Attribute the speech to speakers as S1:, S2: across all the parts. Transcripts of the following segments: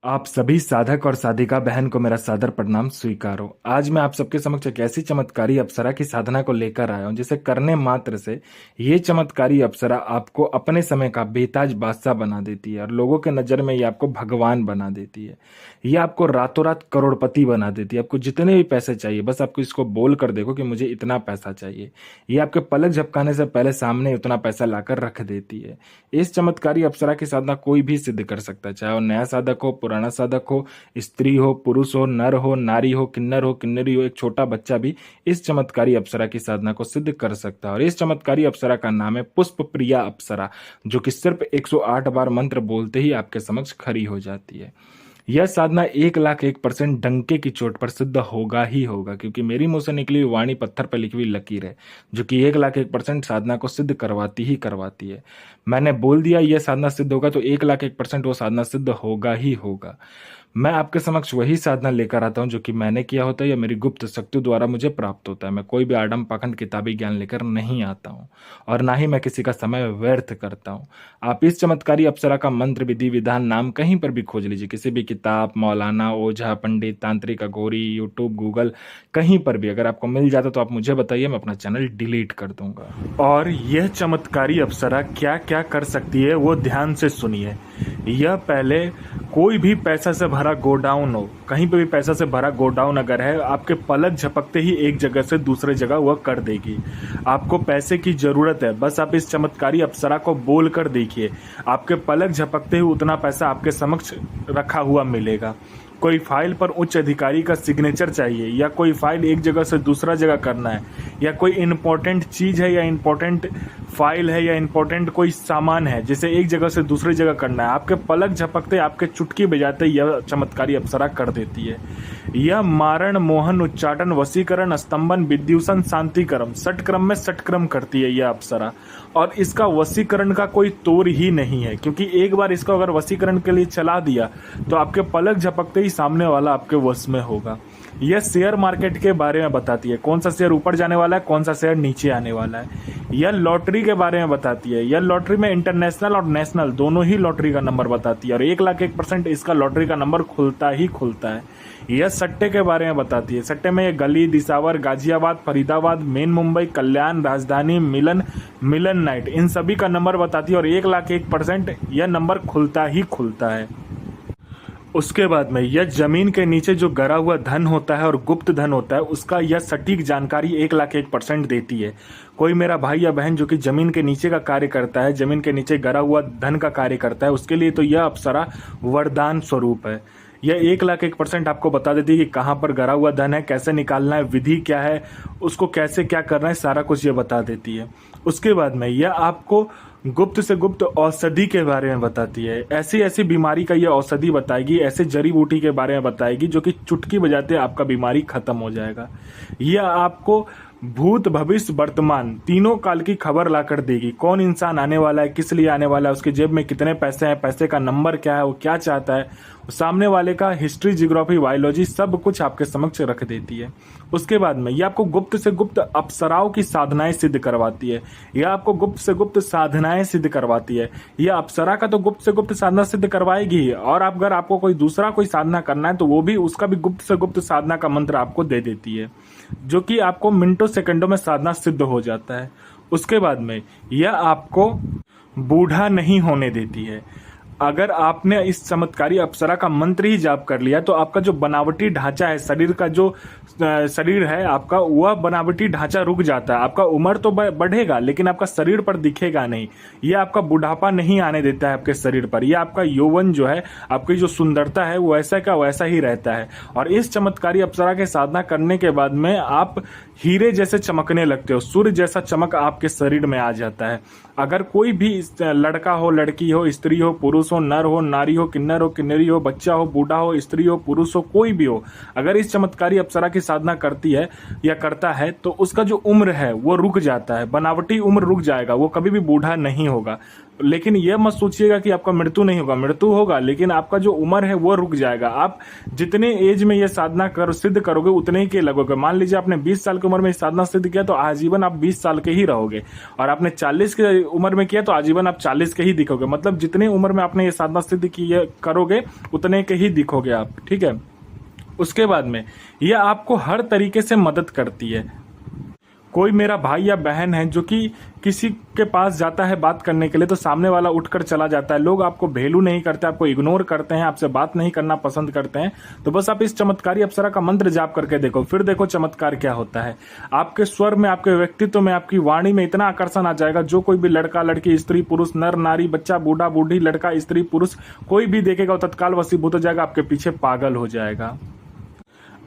S1: आप सभी साधक और साधिका बहन को मेरा सादर प्रणाम स्वीकार हो। आज मैं आप सबके समक्ष एक ऐसी चमत्कारी अप्सरा की साधना को लेकर आया हूं जिसे करने मात्र से ये चमत्कारी अप्सरा आपको अपने समय का बेताज बादशाह बना देती है और लोगों के नज़र में ये आपको भगवान बना देती है। ये आपको रातों रात करोड़पति बना देती है। आपको जितने भी पैसे चाहिए बस आपको इसको बोल कर देखो कि मुझे इतना पैसा चाहिए, ये आपके पलक झपकाने से पहले सामने उतना पैसा लाकर रख देती है। इस चमत्कारी अप्सरा की साधना कोई भी सिद्ध कर सकता है, चाहे वो नया साधक हो, पुराना साधक हो, स्त्री हो, पुरुष हो, नर हो, नारी हो, किन्नरी हो, एक छोटा बच्चा भी इस चमत्कारी अप्सरा की साधना को सिद्ध कर सकता है। और इस चमत्कारी अप्सरा का नाम है पुष्प प्रिया अप्सरा, जो कि सिर्फ 108 बार मंत्र बोलते ही आपके समक्ष खड़ी हो जाती है। यह साधना 1,01% डंके की चोट पर सिद्ध होगा ही होगा, क्योंकि मेरी मुंह से निकली हुई वाणी पत्थर पर लिखी हुई लकीर है, जो कि 1,01% साधना को सिद्ध करवाती ही करवाती है। मैंने बोल दिया यह साधना सिद्ध होगा तो 1,01% वो साधना सिद्ध होगा ही होगा। मैं आपके समक्ष वही साधना लेकर आता हूं जो कि मैंने किया होता है या मेरी गुप्त शक्ति द्वारा मुझे प्राप्त होता है। मैं कोई भी आडम पाखंड किताबी ज्ञान लेकर नहीं आता हूं और ना ही मैं किसी का समय व्यर्थ करता हूं। आप इस चमत्कारी अप्सरा का मंत्र, विधि, विधान, नाम कहीं पर भी खोज लीजिए, किसी भी किताब, मौलाना, ओझा, पंडित, तांत्रिक, अघोरी, यूट्यूब, गूगल, कहीं पर भी अगर आपको मिल जाता तो आप मुझे बताइए, मैं अपना चैनल डिलीट कर दूंगा। और यह चमत्कारी अप्सरा क्या क्या कर सकती है वो ध्यान से सुनिए। यह पहले कोई भी पैसा से भरा गोडाउन हो, कहीं पे भी पैसा से भरा गोडाउन अगर है, आपके पलक झपकते ही एक जगह से दूसरे जगह वह कर देगी। आपको पैसे की जरूरत है, बस आप इस चमत्कारी अप्सरा को बोल कर देखिए, आपके पलक झपकते ही उतना पैसा आपके समक्ष रखा हुआ मिलेगा। कोई फाइल पर उच्च अधिकारी का सिग्नेचर चाहिए, या कोई फाइल एक जगह से दूसरा जगह करना है, या कोई इंपॉर्टेंट चीज है, या इंपॉर्टेंट फाइल है, या इंपॉर्टेंट कोई सामान है जिसे एक जगह से दूसरी जगह करना है, आपके पलक झपकते, आपके चुटकी बजाते यह चमत्कारी अप्सरा कर देती है। यह मारण, मोहन, उच्चाटन, वशीकरण, स्तंभन, विद्युषण, शांतिक्रम, षटक्रम में षटक्रम करती है यह अप्सरा। और इसका वशीकरण का कोई तोड़ ही नहीं है, क्योंकि एक बार इसको अगर वशीकरण के लिए चला दिया तो आपके पलक झपकते ही सामने वाला आपके वश में होगा। यह शेयर मार्केट के बारे में बताती है, कौन सा शेयर ऊपर जाने वाला है, कौन सा शेयर नीचे आने वाला है। यह लॉटरी के बारे में बताती है, यह लॉटरी में इंटरनेशनल और नेशनल दोनों ही लॉटरी का नंबर बताती है, और 1,01% इसका लॉटरी का नंबर खुलता ही खुलता है। यह सट्टे के बारे में बताती है, सट्टे में गली, दिसावर, गाजियाबाद, फरीदाबाद, मेन मुंबई, कल्याण, राजधानी, मिलन, मिलन नाइट, इन सभी का नंबर बताती है, और 1,01% यह नंबर खुलता ही खुलता है। उसके बाद में यह जमीन के नीचे जो गरा हुआ धन होता है और गुप्त धन होता है, उसका यह सटीक जानकारी 1,01% देती है। कोई मेरा भाई या बहन जो कि जमीन के नीचे का कार्य करता है, जमीन के नीचे गरा हुआ धन का कार्य करता है, उसके लिए तो यह अप्सरा वरदान स्वरूप है। यह 1,01% आपको बता देती है कि कहाँ पर गरा हुआ धन है, कैसे निकालना है, विधि क्या है, उसको कैसे क्या करना है, सारा कुछ ये बता देती है। उसके बाद में यह आपको गुप्त से गुप्त औषधि के बारे में बताती है, ऐसी ऐसी बीमारी का ये औषधि बताएगी, ऐसे जड़ी बूटी के बारे में बताएगी जो कि चुटकी बजाते आपका बीमारी खत्म हो जाएगा। यह आपको भूत, भविष्य, वर्तमान तीनों काल की खबर ला कर देगी। कौन इंसान आने वाला है, किस लिए आने वाला है, उसके जेब में कितने पैसे हैं, पैसे का नंबर क्या है, वो क्या चाहता है, सामने वाले का हिस्ट्री, जियोग्राफी, बायोलॉजी सब कुछ आपके समक्ष रख देती है। उसके बाद में ये आपको गुप्त से गुप्त अप्सराओं की साधनाएं सिद्ध करवाती है, यह आपको गुप्त से गुप्त साधनाएं सिद्ध करवाती है। यह अप्सरा का तो गुप्त से गुप्त साधना सिद्ध करवाएगी ही, और अगर आपको कोई दूसरा कोई साधना करना है तो वो भी, उसका भी गुप्त से गुप्त साधना का मंत्र आपको दे देती है, जो कि आपको मिनटों सेकंडों में साधना सिद्ध हो जाता है। उसके बाद में यह आपको बूढ़ा नहीं होने देती है। अगर आपने इस चमत्कारी अप्सरा का मंत्र ही जाप कर लिया तो आपका जो बनावटी ढांचा है, शरीर का जो शरीर है आपका, वह बनावटी ढांचा रुक जाता है। आपका उम्र तो बढ़ेगा लेकिन आपका शरीर पर दिखेगा नहीं। ये आपका बुढ़ापा नहीं आने देता है आपके शरीर पर। यह आपका यौवन जो है, आपकी जो सुंदरता है, वो ऐसा का वैसा ही रहता है। और इस चमत्कारी अप्सरा के साधना करने के बाद में आप हीरे जैसे चमकने लगते हो, सूर्य जैसा चमक आपके शरीर में आ जाता है। अगर कोई भी लड़का हो, लड़की हो, स्त्री हो, पुरुष हो, नर हो, नारी हो, किन्नरी हो, बच्चा हो, बूढ़ा हो, स्त्री हो, पुरुष हो, कोई भी हो, अगर इस चमत्कारी अप्सरा की साधना करती है या करता है तो उसका जो उम्र है वो रुक जाता है, बनावटी उम्र रुक जाएगा, वो कभी भी बूढ़ा नहीं होगा। लेकिन यह मत सोचिएगा कि आपका मृत्यु नहीं होगा, मृत्यु होगा, लेकिन आपका जो उम्र है वो रुक जाएगा। आप जितने एज में ये साधना सिद्ध करोगे उतने ही के लगोगे। मान लीजिए आपने 20 साल की उम्र में साधना सिद्ध किया तो आजीवन आप 20 साल के ही रहोगे, और आपने 40 की उम्र में किया तो आजीवन आप 40 के ही दिखोगे। मतलब जितने उम्र में आपने ये साधना सिद्ध किए करोगे उतने के ही दिखोगे आप, ठीक है। उसके बाद में यह आपको हर तरीके से मदद करती है। कोई मेरा भाई या बहन है जो कि किसी के पास जाता है बात करने के लिए तो सामने वाला उठकर चला जाता है, लोग आपको वैल्यू नहीं करते, आपको इग्नोर करते हैं, आपसे बात नहीं करना पसंद करते हैं, तो बस आप इस चमत्कारी अप्सरा का मंत्र जाप करके देखो, फिर देखो चमत्कार क्या होता है। आपके स्वर में, आपके व्यक्तित्व में, आपकी वाणी में इतना आकर्षण आ जाएगा, जो कोई भी लड़का लड़की, स्त्री पुरुष, नर नारी, बच्चा बूढ़ा बूढ़ी, लड़का स्त्री पुरुष, कोई भी देखेगा वो तत्काल वशीभूत हो जाएगा, आपके पीछे पागल हो जाएगा।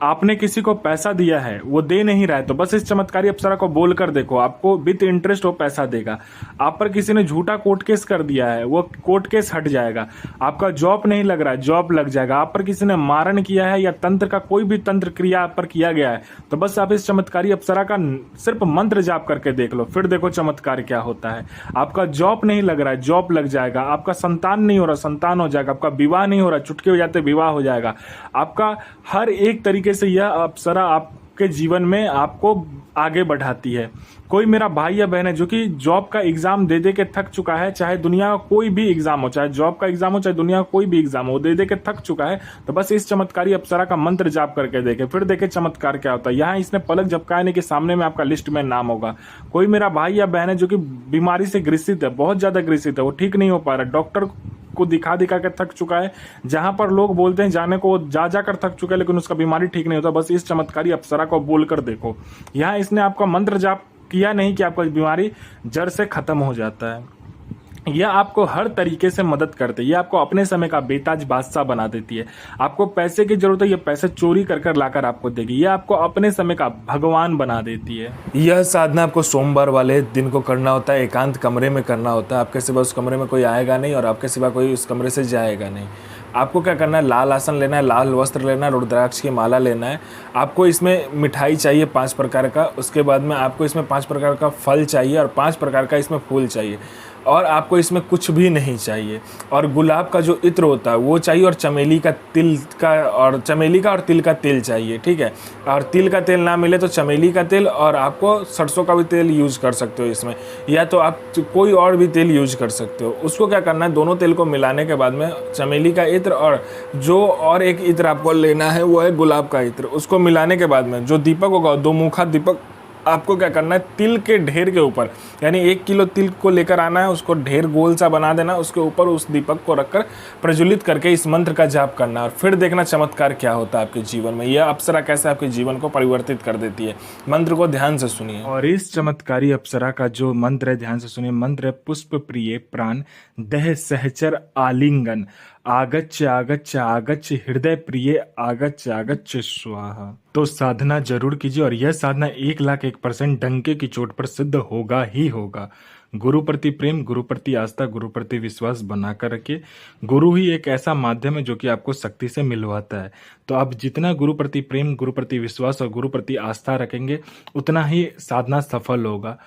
S1: आपने किसी को पैसा दिया है, वो दे नहीं रहा है, तो बस इस चमत्कारी अप्सरा को बोलकर देखो, आपको विथ इंटरेस्ट वो पैसा देगा। आप पर किसी ने झूठा कोर्ट केस कर दिया है, वो कोर्ट केस हट जाएगा। आपका जॉब नहीं लग रहा है, जॉब लग जाएगा। आप पर किसी ने मारण किया है या तंत्र का कोई भी तंत्र क्रिया आप पर किया गया है, तो बस आप इस चमत्कारी अप्सरा का सिर्फ मंत्र जाप करके देख लो, फिर देखो चमत्कार क्या होता है। आपका जॉब नहीं लग रहा है, जॉब लग जाएगा। आपका संतान नहीं हो रहा, संतान हो जाएगा। आपका विवाह नहीं हो रहा, चुटकी हो जाते विवाह हो जाएगा। आपका हर एक तरीके से यह अप्सरा आपके जीवन में आपको आगे बढ़ाती है। कोई मेरा भाई या बहन है जो कि जॉब का एग्जाम दे दे के थक चुका है, चाहे दुनिया का कोई भी एग्जाम हो, चाहे जॉब का एग्जाम हो, चाहे दुनिया का कोई भी एग्जाम हो, दे दे के थक चुका है, तो बस इस चमत्कारी अप्सरा का मंत्र जाप करके देखे, फिर देखे चमत्कार क्या होता है। यहाँ इसने पलक झपकाए नहीं कि सामने में आपका लिस्ट में नाम होगा। कोई मेरा भाई या बहन है जो कि बीमारी से ग्रसित है, बहुत ज्यादा ग्रसित है, वो ठीक नहीं हो पा रहा, डॉक्टर को दिखा दिखा के थक चुका है, जहां पर लोग बोलते हैं जाने को, वो जा जाकर थक चुका है, लेकिन उसका बीमारी ठीक नहीं होता। बस इस चमत्कारी अप्सरा को बोलकर देखो। यहाँ इसने आपका मंत्र जाप किया नहीं कि आपका बीमारी जड़ से खत्म हो जाता है। यह आपको हर तरीके से मदद करती है। यह आपको अपने समय का बेताज बादशाह बना देती है। आपको पैसे की जरूरत है, यह पैसे चोरी कर कर लाकर आपको देगी। यह आपको अपने समय का भगवान बना देती है। यह साधना आपको सोमवार वाले दिन को करना होता है, एकांत कमरे में करना होता है। आपके सिवा उस कमरे में कोई आएगा नहीं और आपके सिवा कोई उस कमरे से जाएगा नहीं। आपको क्या करना है, लाल आसन लेना है, लाल वस्त्र लेना है, रुद्राक्ष की माला लेना है। आपको इसमें मिठाई चाहिए 5 प्रकार का, उसके बाद में आपको इसमें 5 प्रकार का फल चाहिए और 5 प्रकार का इसमें फूल चाहिए, और आपको इसमें कुछ भी नहीं चाहिए। और गुलाब का जो इत्र होता है वो चाहिए, और चमेली का और तिल का तेल चाहिए, ठीक है। और तिल का तेल ना मिले तो चमेली का तेल, और आपको सरसों का भी तेल यूज कर सकते हो इसमें, या तो आप कोई और भी तेल यूज कर सकते हो। उसको क्या करना है, दोनों तेल को मिलाने के बाद में चमेली का इत्र और जो और एक इत्र आपको लेना है वो है गुलाब का इत्र, उसको मिलाने के बाद में जो दीपक होगा, 2 मुखा दीपक, आपको क्या करना है, तिल के ढेर के ऊपर, यानी 1 किलो तिल को लेकर आना है, उसको ढेर गोल सा बना देना, उसके ऊपर उस दीपक को रखकर प्रज्वलित करके इस मंत्र का जाप करना है, और फिर देखना चमत्कार क्या होता है आपके जीवन में। यह अप्सरा कैसे आपके जीवन को परिवर्तित कर देती है। मंत्र को ध्यान से सुनिए, और इस चमत्कारी अप्सरा का जो मंत्र है ध्यान से सुनिए। मंत्र है पुष्प प्रिय प्राण दह सहचर आलिंगन आगच्छ आगच्छ आगच्छ हृदय प्रिय आगच्छ आगच्छ स्वाहा। तो साधना जरूर कीजिए, और यह साधना 1,01% डंके की चोट पर सिद्ध होगा ही होगा। गुरु प्रति प्रेम, गुरु प्रति आस्था, गुरु प्रति विश्वास बनाकर रखिए। गुरु ही एक ऐसा माध्यम है जो कि आपको शक्ति से मिलवाता है। तो आप जितना गुरु प्रति प्रेम, गुरु प्रति विश्वास और गुरु प्रति आस्था रखेंगे, उतना ही साधना सफल होगा।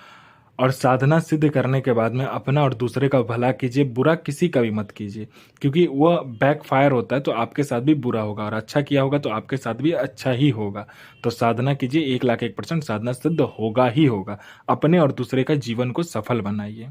S1: और साधना सिद्ध करने के बाद में अपना और दूसरे का भला कीजिए, बुरा किसी का भी मत कीजिए, क्योंकि वह बैकफायर होता है, तो आपके साथ भी बुरा होगा, और अच्छा किया होगा तो आपके साथ भी अच्छा ही होगा। तो साधना कीजिए, 1,01% साधना सिद्ध होगा ही होगा। अपने और दूसरे का जीवन को सफल बनाइए।